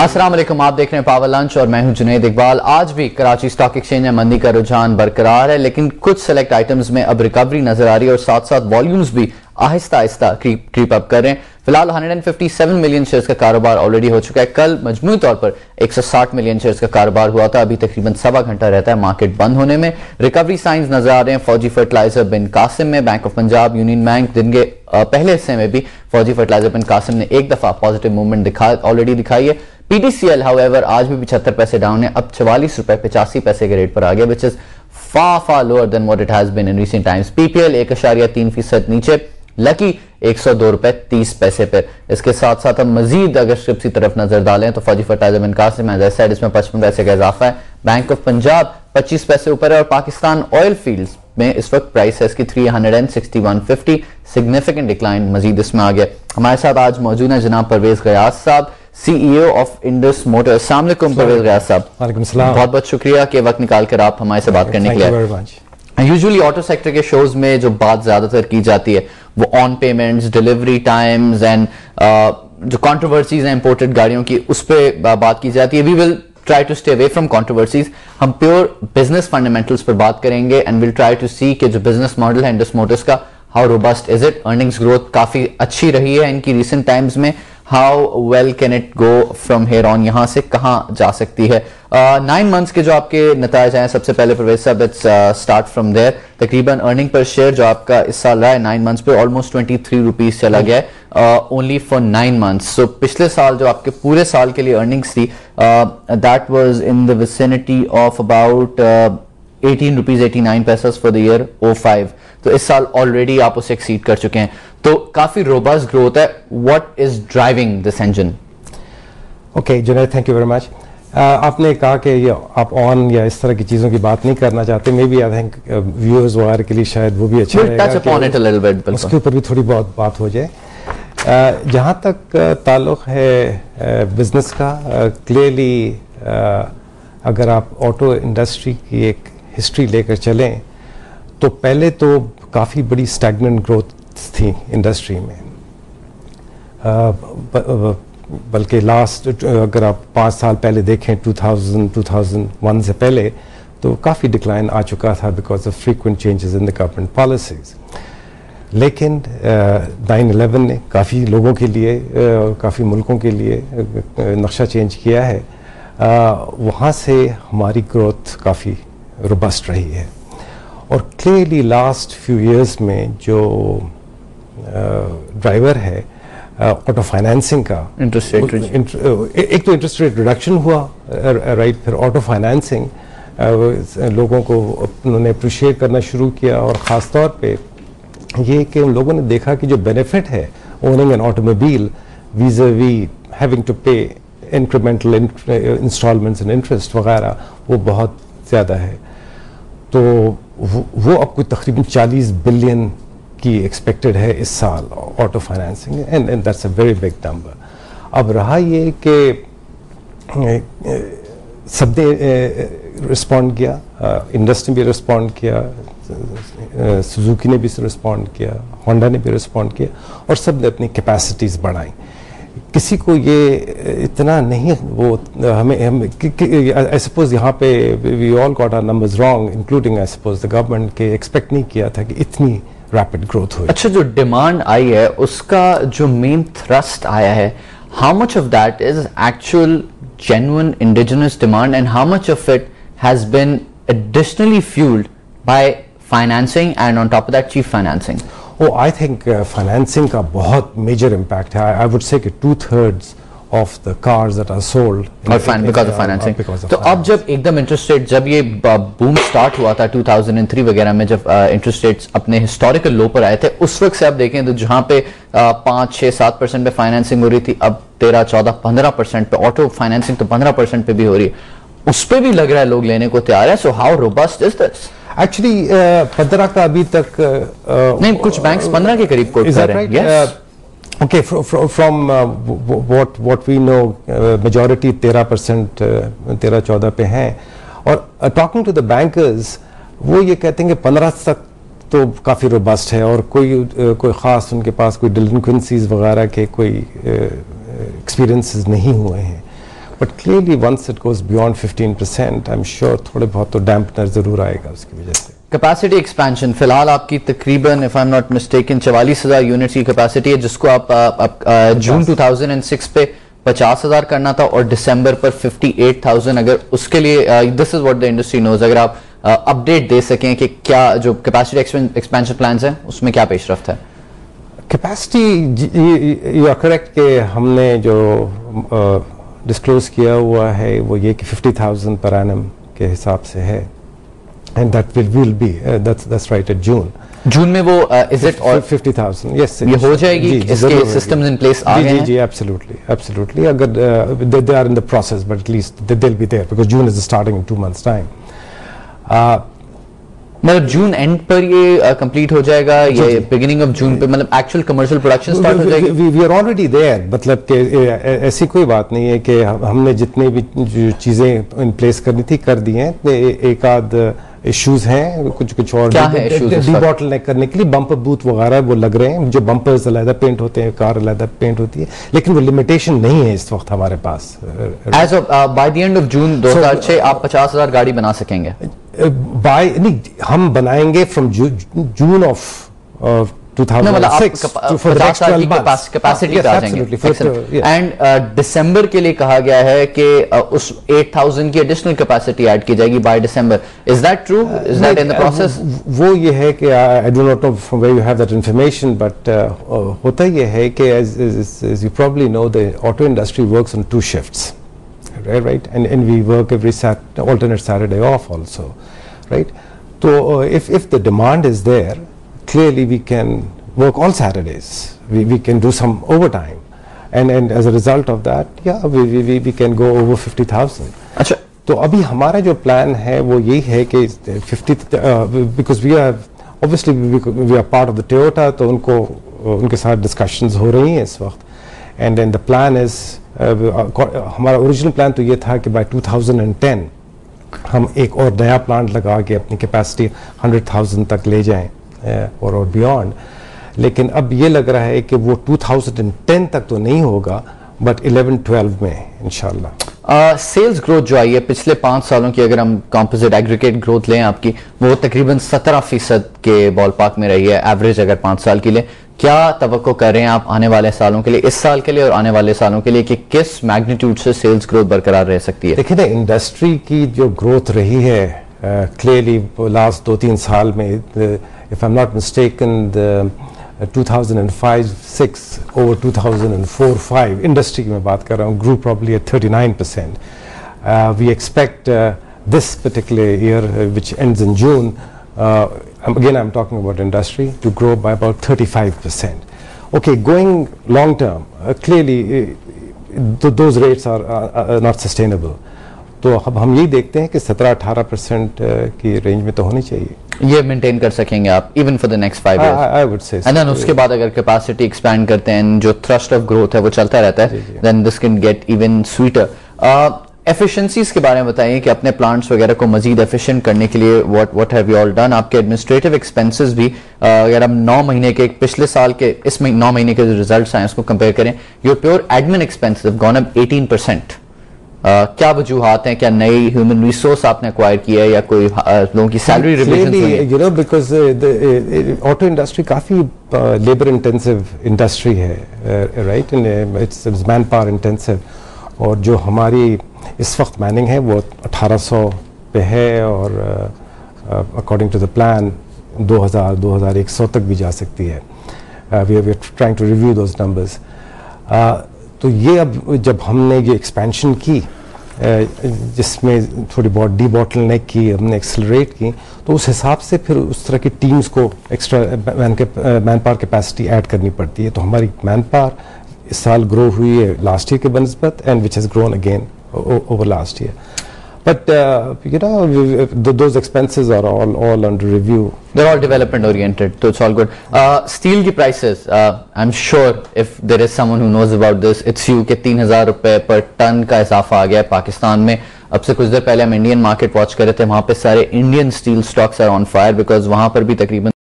अस्सलाम वालेकुम, आप देख रहे हैं पावर लंच और मैं हूं जुनैद इकबाल। आज भी कराची स्टॉक एक्सचेंज में मंदी का रुझान बरकरार है, लेकिन कुछ सेलेक्ट आइटम्स में अब रिकवरी नजर आ रही है और साथ साथ वॉल्यूम्स भी आहिस्ता आहिस्ता क्रीप अप कर रहे हैं। फिलहाल 157 मिलियन शेयर्स का कारोबार ऑलरेडी हो चुका है। कल मजमूई तौर पर 160 मिलियन शेयर्स का कारोबार हुआ था। अभी तकरीबन सवा घंटा रहता है मार्केट बंद होने में। रिकवरी साइंस नजर आ रहे हैं फौजी फर्टिलाइजर बिन कासिम में। Bank of Punjab, union bank दिन के पहले हिस्से में भी फौजी फर्टिलाइजर बिन कासिम ने एक दफा पॉजिटिव मूवमेंट ऑलरेडी दिखाई है। पीटीसीएल हाउएवर आज भी 75 पैसे डाउन है, अब 44 रुपए 85 पैसे के रेट पर आ गया, which is far lower than what it has been in recent times. PPL 1.3% नीचे, लकी 102 रुपए 30 पैसे पर। इसके साथ साथ हम मजीद अगर स्ट्रिप्स की तरफ नजर डालें तो फौजी फर्टिलाइजर बिन कासिम साइड इसमें 55 पैसे का इजाफा है। बैंक ऑफ पंजाब 25 पैसे ऊपर है और पाकिस्तान ऑयल फील्ड्स में इस वक्त प्राइस है इसकी 361.50, सिग्निफिकेंट डिक्लाइन मजीद इसमें आ गया। हमारे साथ आज मौजूद है जनाब परवेज गयास साहब, CEO ऑफ इंडस मोटर्स। अस्सलाम वालेकुम परवेज गयास साहब। वालेकुम सलाम। बहुत बहुत शुक्रिया कि वक्त निकाल कर आप हमारे से बात करने के लिए। यूजुअली ऑटो सेक्टर के शोज में जो बात ज्यादातर की जाती है वो on payments, delivery times and जो कंट्रोवर्सीज हैं इंपोर्टेड गाड़ियों की, उस पर बात की जाती है। We will try to stay away from controversies. हम प्योर बिजनेस फंडामेंटल्स पर बात करेंगे and will try to see कि जो बिजनेस मॉडल है इंडस मोटर्स का, how robust is it. Earnings growth काफी अच्छी रही है इनकी रिसेंट टाइम्स में। How well can it go from here on, यहां से कहां जा सकती है। 9 मंथ्स के जो आपके नतायज आए, सबसे पहले परवेज साहब लेट्स स्टार्ट फ्रॉम देयर। तकरीबन अर्निंग पर शेयर जो आपका इस साल रहा है 9 मंथ्स पे ऑलमोस्ट 23 रुपीज चला गया है ओनली फॉर 9 मंथ्स। सो पिछले साल जो आपके पूरे साल के लिए अर्निंग्स थी that was in the vicinity of about 18 rupees 89 paises for the year 05। तो इस साल ऑलरेडी आप उसे एक्सीड कर चुके हैं, तो काफी रोबस्ट ग्रोथ है। What is driving this engine? Okay Junaid, thank you very much. आपने कहा कि ये आप ऑन या इस तरह की चीज़ों की बात नहीं करना चाहते। Maybe I think viewers वगैरह के लिए शायद वो भी अच्छा रहेगा, उसके ऊपर भी थोड़ी बहुत बात हो जाए। जहाँ तक ताल्लुक़ है बिजनेस का, क्लियरली अगर आप ऑटो इंडस्ट्री की एक हिस्ट्री लेकर चलें तो पहले तो काफ़ी बड़ी स्टैग्नेंट ग्रोथ थी इंडस्ट्री में, बल्कि लास्ट अगर आप 5 साल पहले देखें 2001 से पहले तो काफ़ी डिक्लाइन आ चुका था because of frequent changes in the government policies. लेकिन 9/11 ने काफ़ी लोगों के लिए काफ़ी मुल्कों के लिए नक्शा चेंज किया है। वहाँ से हमारी ग्रोथ काफ़ी रोबस्ट रही है और क्लियरली लास्ट फ्यू इयर्स में जो ड्राइवर है ऑटो फाइनेंसिंग का, इंटरेस्ट रेट एक तो इंटरेस्ट रेट रिडक्शन हुआ, राइट, फिर ऑटो फाइनेंसिंग लोगों को उन्होंने अप्रिशिएट करना शुरू किया और ख़ास तौर पे ये कि उन लोगों ने देखा कि जो बेनिफिट है owning an automobile vis-a-vis having to pay incremental installments and interest वगैरह वो बहुत ज़्यादा है। तो वो अब कोई तकरीबन 40 बिलियन की एक्सपेक्टेड है इस साल auto financing, and that's a very big number. अब रहा ये कि सबने रिस्पॉन्ड किया, इंडस्ट्री ने भी रिस्पॉन्ड किया, सुजुकी ने भी रिस्पॉन्ड किया, होंडा ने भी रिस्पॉन्ड किया और सब ने अपनी कैपेसिटीज़ बढ़ाई। किसी को ये इतना नहीं, वो हम आई सपोज यहाँ पे we all got our numbers wrong including I suppose the government, के एक्सपेक्ट नहीं किया था कि इतनी रैपिड ग्रोथ हुई। अच्छा, जो डिमांड आई है उसका जो मेन थ्रस्ट आया है, how much of that is actual genuine indigenous demand and how much of it has been additionally fuelled by financing and on top of that cheap financing? I think financing का बहुत major impact है। आई would say कि 2/3 of the cars that are sold because of financing. तो अब जब एकदम interest rate, जब ये बूम स्टार्ट हुआ था 2003 वगैरह में, जब इंटरेस्ट रेट्स अपने हिस्टोरिकल लो पर आए थे, उस वक्त से आप देखें तो जहां पे 5, 6, 7% पे फाइनेंसिंग हो रही थी, अब 13, 14, 15% पे ऑटो फाइनेंसिंग तो 15% पे भी हो रही है, उस पर भी लग रहा है लोग लेने को तैयार है। So how robust is this? Actually 15 का अभी तक नहीं, कुछ बैंक्स 15 के करीब कोट कर रहे हैं। Okay, from what we know, majority 13%, 13-14 पे हैं और talking to the bankers, वो ये कहते हैं कि 15 तक तो काफ़ी रोबस्ट है और कोई ख़ास उनके पास कोई डिलिंक्वेंसीज वगैरह के कोई एक्सपीरियंसेस नहीं हुए हैं। But clearly once it goes beyond 15%, I am sure थोड़े बहुत तो डैम्पनर जरूर आएगा उसकी वजह से। कैपेसिटी एक्सपेंशन फिलहाल आपकी तकरीबन, if I am not mistaken, 44,000 units की कैपेसिटी है, जिसको आप जून 2006 पे 50,000 करना था और दिसंबर पर 58,000। अगर उसके लिए this is what the industry knows, अगर आप अपडेट दे सकें कि क्या जो कैपेसिटी एक्सपेंशन प्लान्स हैं उसमें क्या पेशरफ्त है? कैपेसिटी यू आर करेक्ट कि हमने जो डिस्क्लोज किया हुआ है वो ये कि 50,000 पर एनम के हिसाब से है, and that will be that's right at June में वो इज इट और 50,000 यस ये हो जाएगी, इसके सिस्टम्स इन प्लेस आ गए हैं? जी एब्सोल्युटली अगर they are in the process, but at least they will be there because June is starting in 2 months time. मतलब जून एंड पर ये कंप्लीट हो जाएगा, ये बिगिनिंग ऑफ जून पे मतलब एक्चुअल कमर्शियल प्रोडक्शन स्टार्ट हो जाएगी? वी आर ऑलरेडी देयर, मतलब कि ऐसी कोई बात नहीं है कि हमने जितने भी चीजें इन प्लेस करनी थी कर दी हैं। एक आध इश्यूज हैं, कुछ और डीबॉटलनेक करने के लिए बम्पर बूथ वगैरह वो लग रहे हैं, जो बम्पर्स अलग पेंट होते हैं, कार अलग पेंट होती है, लेकिन वो लिमिटेशन नहीं है इस वक्त हमारे पास। As of by the end of June 2006 आप 50,000 गाड़ी बना सकेंगे? नहीं, हम बनाएंगे from June of 2006 for the next 12 months capacity पे आ जाएंगे। एंड दिसंबर के लिए कहा गया है कि उस 8,000 की एडिशनल कैपेसिटी ऐड की जाएगी by December. Is that true? Is that in the process? वो ये है कि I don't know from where you have that information, but होता ये है कि as you probably know the auto industry works on 2 shifts, right, and we work every alternate Saturday off also, right? So if the demand is there, clearly we can work all Saturdays, we can do some overtime, and as a result of that, yeah, we can go over 50,000. अच्छा, तो अभी हमारा जो plan है वो यही है कि 50, because we are obviously we are part of the Toyota, तो उनके साथ डिस्कशंस हो रही हैं इस वक्त, and then the plan is हमारा ओरिजिनल प्लान तो ये था कि बाय 2010 हम एक और नया प्लांट लगा के अपनी कैपेसिटी 100,000 तक ले जाएं और बियॉन्ड, लेकिन अब ये लग रहा है कि वो 2010 तक तो नहीं होगा, बट 11-12 में इंशाल्लाह। सेल्स ग्रोथ जो आई है पिछले 5 सालों की, अगर हम कंपोजिट एग्रीगेट ग्रोथ लें आपकी, वो तकरीबन 17% के बॉल पार्क में रही है एवरेज, अगर 5 साल के लिए। क्या तवक्को कर रहे हैं आप आने वाले सालों के लिए, इस साल के लिए और आने वाले सालों के लिए, कि किस मैग्नीट्यूड से सेल्स ग्रोथ बरकरार रह सकती है? देखिए ना, इंडस्ट्री की जो ग्रोथ रही है क्लियरली लास्ट 2-3 साल में, if I am not mistaken, 2005-06 over 2004-05 industry की मैं बात कर रहा हूँ, grew probably at 39%. We expect this particular year, which ends in June, again I'm talking about industry, to grow by about 35%. Okay, going long term, clearly those rates are not sustainable. तो अब हम यही देखते हैं कि 17-18% की range में तो होनी चाहिए। ये मेंटेन कर सकेंगे आप even for the next 5 years? I would say. And then उसके बाद अगर कैपेसिटी एक्सपैंड करते हैं, जो थ्रस्ट ऑफ ग्रोथ है वो चलता रहता है, then this can get even sweeter. Efficiencies के बारे में बताइए कि अपने प्लांट्स वगैरह को मजीद एफिशिएंट करने के लिए what have you all done? आपके एडमिनिस्ट्रेटिव एक्सपेंसेस भी, अगर हम 9 महीने के, पिछले साल के, इस 9 महीने के जो रिजल्ट्स आए उसको कंपेयर करें, your pure admin expenses have gone up 18%। क्या वजूहात हैं? क्या नई ह्यूमन रिसोर्स आपने एक्वायर किया है या कोई लोगों की सैलरी रिविजन हुई है? You know, because auto industry काफी लेबर इंटेंसिव इंडस्ट्री है, right, it's man power intensive, और जो हमारी इस वक्त मैनिंग है वो 1800 पे है, और अकॉर्डिंग टू द प्लान 2000-2100 तक भी जा सकती है। We are trying to review those numbers. तो ये अब जब हमने ये एक्सपेंशन की, जिसमें थोड़ी बहुत डीबॉटलनेक की, हमने एक्सेलरेट की, तो उस हिसाब से फिर उस तरह की टीम्स को extra man power capacity add करनी पड़ती है। तो हमारी मैन पावर इस साल ग्रो हुई है लास्ट ईयर के बनस्बत, and which has grown again over last year. But you know, those expenses are all under review. They're all development oriented, so it's all good. Steel की prices, I'm sure if there is someone who knows about this, it's you कि 3,000 रुपए पर ton का इजाफा आ गया है पाकिस्तान में। अब से कुछ देर पहले हम इंडियन मार्केट वॉच कर रहे थे, वहां पे सारे Indian steel stocks are on fire, because वहां पर भी तकरीबन